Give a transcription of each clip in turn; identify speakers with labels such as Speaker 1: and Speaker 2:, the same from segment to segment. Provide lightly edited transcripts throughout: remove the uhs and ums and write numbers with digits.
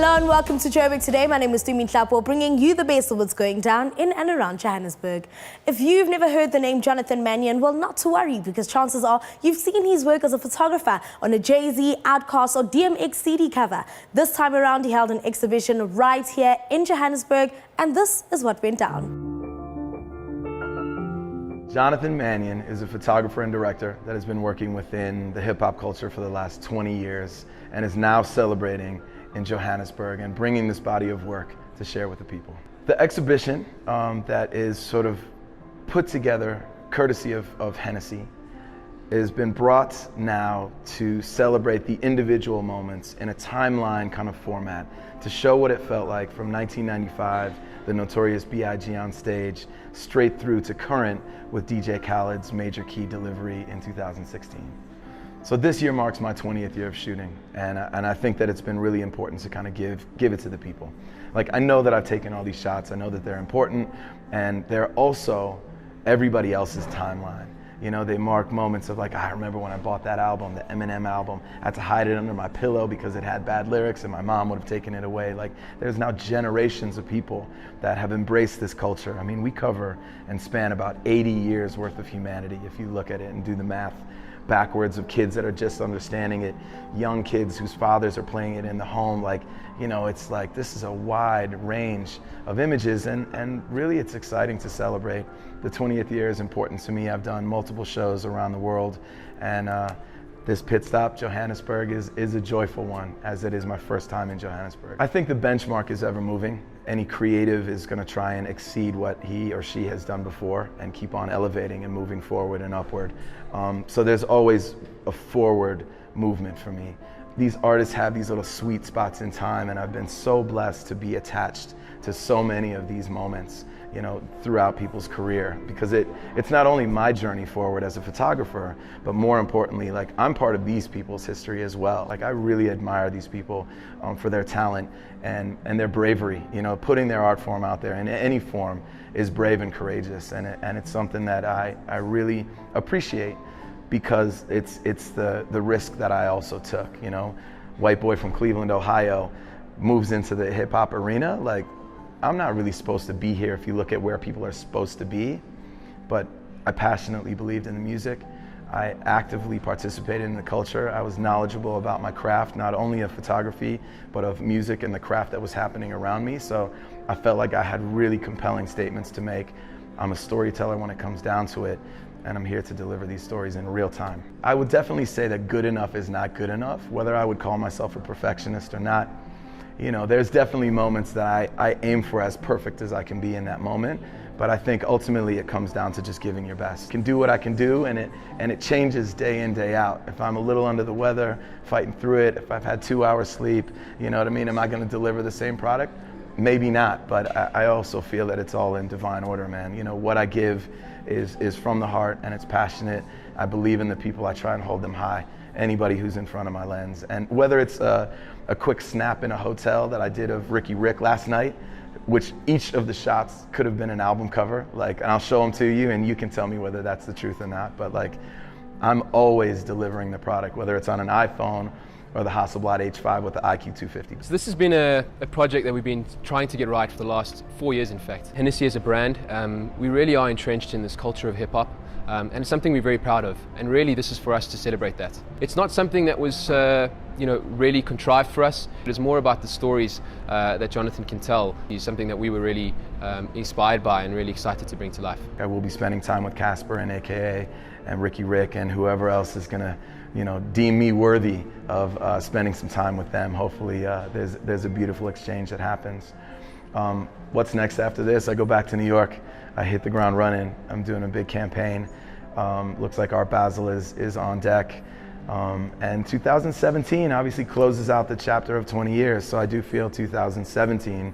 Speaker 1: Hello and welcome to Joburg Today. My name is Tumi Tlapo, bringing you the best of what's going down in and around Johannesburg. If you've never heard the name Jonathan Mannion, well, not to worry, because chances are you've seen his work as a photographer on a Jay-Z, Outkast or DMX CD cover. This time around, he held an exhibition right here in Johannesburg, and this is what went down.
Speaker 2: Jonathan Mannion is a photographer and director that has been working within the hip-hop culture for the last 20 years and is now celebrating in Johannesburg and bringing this body of work to share with the people. The exhibition that is sort of put together courtesy of Hennessy has been brought now to celebrate the individual moments in a timeline kind of format to show what it felt like from 1995, the Notorious B.I.G. on stage, straight through to current with DJ Khaled's Major Key delivery in 2016. So this year marks my 20th year of shooting, and I think that it's been really important to kind of give it to the people. Like, I know that I've taken all these shots, I know that they're important, and they're also everybody else's timeline. You know, they mark moments of like, I remember when I bought that album, the Eminem album, I had to hide it under my pillow because it had bad lyrics and my mom would have taken it away. Like, there's now generations of people that have embraced this culture. I mean, we cover and span about 80 years worth of humanity if you look at it and do the math backwards, of kids that are just understanding it, young kids whose fathers are playing it in the home. Like, you know, it's like, this is a wide range of images, and really it's exciting to celebrate. The 20th year is important to me. I've done multiple shows around the world, and this pit stop, Johannesburg, is a joyful one, as it is my first time in Johannesburg. I think the benchmark is ever moving. Any creative is going to try and exceed what he or she has done before and keep on elevating and moving forward and upward. So there's always a forward movement for me. These artists have these little sweet spots in time, and I've been so blessed to be attached to so many of these moments, you know, throughout people's career, because it's not only my journey forward as a photographer, but more importantly, like, I'm part of these people's history as well. Like, I really admire these people for their talent and their bravery. You know, putting their art form out there in any form is brave and courageous, and it's something that I really appreciate, because it's the risk that I also took. You know, white boy from Cleveland, Ohio, moves into the hip hop arena. Like, I'm not really supposed to be here if you look at where people are supposed to be, but I passionately believed in the music. I actively participated in the culture. I was knowledgeable about my craft, not only of photography, but of music and the craft that was happening around me. So I felt like I had really compelling statements to make. I'm a storyteller when it comes down to it, and I'm here to deliver these stories in real time. I would definitely say that good enough is not good enough. Whether I would call myself a perfectionist or not, you know, there's definitely moments that I aim for as perfect as I can be in that moment, but I think ultimately it comes down to just giving your best. I can do what I can do, and it changes day in, day out. If I'm a little under the weather, fighting through it, if I've had 2 hours sleep, you know what I mean? Am I gonna deliver the same product? Maybe not, but I also feel that it's all in divine order, man. You know, what I give is from the heart, and it's passionate. I believe in the people, I try and hold them high. Anybody who's in front of my lens. And whether it's a quick snap in a hotel that I did of Ricky Rick last night, which each of the shots could have been an album cover, like, and I'll show them to you and you can tell me whether that's the truth or not, but like, I'm always delivering the product, whether it's on an iPhone or the Hasselblad H5 with the IQ250.
Speaker 3: So this has been a project that we've been trying to get right for the last 4 years, in fact. Hennessy as a brand, we really are entrenched in this culture of hip hop. And it's something we're very proud of, and really this is for us to celebrate that. It's not something that was you know, really contrived for us. It is more about the stories that Jonathan can tell. It's something that we were really inspired by and really excited to bring to life.
Speaker 2: I will be spending time with Casper and AKA and Ricky Rick and whoever else is gonna, you know, deem me worthy of spending some time with them. Hopefully there's a beautiful exchange that happens. What's next after this? I go back to New York. I hit the ground running. I'm doing a big campaign. Looks like Art Basel is on deck. And 2017 obviously closes out the chapter of 20 years. So I do feel 2017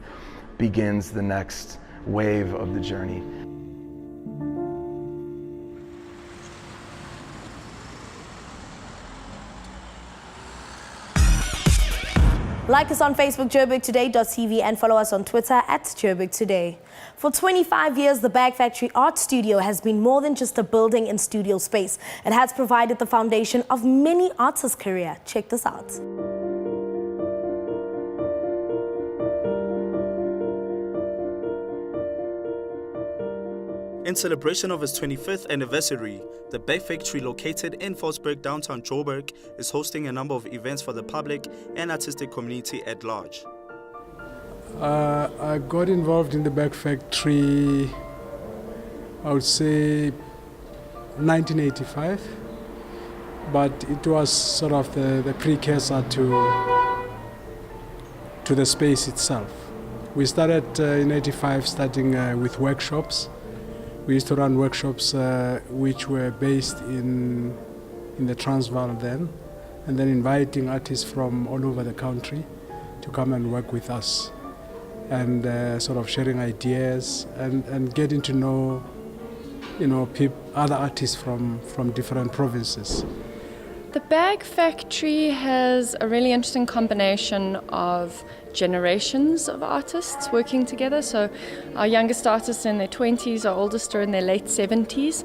Speaker 2: begins the next wave of the journey.
Speaker 1: Like us on Facebook, JoburgToday.tv, and follow us on Twitter @JoburgToday. For 25 years, the Bag Factory Art Studio has been more than just a building and studio space. It has provided the foundation of many artists' career. Check this out.
Speaker 4: In celebration of its 25th anniversary, the Bag Factory, located in Volksburg, downtown Joburg, is hosting a number of events for the public and artistic community at large.
Speaker 5: I got involved in the Bag Factory, I would say 1985, but it was sort of the precursor to the space itself. We started in 85 starting with workshops. We used to run workshops which were based in the Transvaal then, and then inviting artists from all over the country to come and work with us, and sort of sharing ideas and getting to know, other artists from different provinces.
Speaker 6: The Bag Factory has a really interesting combination of generations of artists working together. So our youngest artists are in their 20s, our oldest are in their late 70s.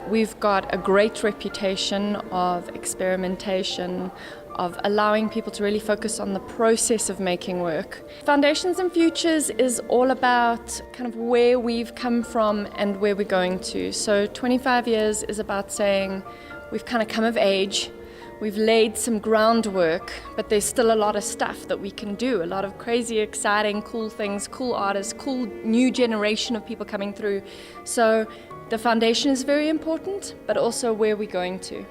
Speaker 6: We've got a great reputation of experimentation, of allowing people to really focus on the process of making work. Foundations and Futures is all about kind of where we've come from and where we're going to. So 25 years is about saying we've kind of come of age, we've laid some groundwork, but there's still a lot of stuff that we can do, a lot of crazy, exciting, cool things, cool artists, cool new generation of people coming through. So the foundation is very important, but also where we're going to.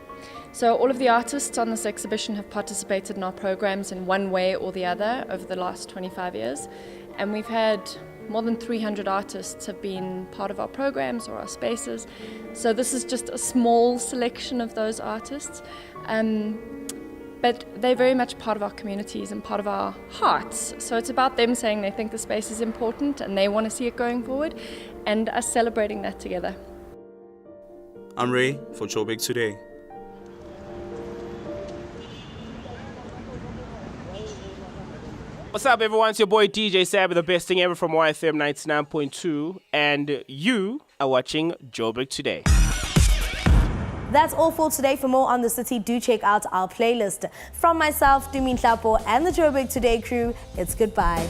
Speaker 6: So all of the artists on this exhibition have participated in our programs in one way or the other over the last 25 years. And we've had more than 300 artists have been part of our programs or our spaces. So this is just a small selection of those artists. But they're very much part of our communities and part of our hearts. So it's about them saying they think the space is important and they want to see it going forward, and us celebrating that together.
Speaker 4: I'm Ray for Joburg Today.
Speaker 7: What's up, everyone? It's your boy DJ Sab with the best thing ever from YFM 99.2, and you are watching Joburg Today.
Speaker 1: That's all for today. For more on the city, do check out our playlist. From myself, Mannion, and the Joburg Today crew, it's goodbye.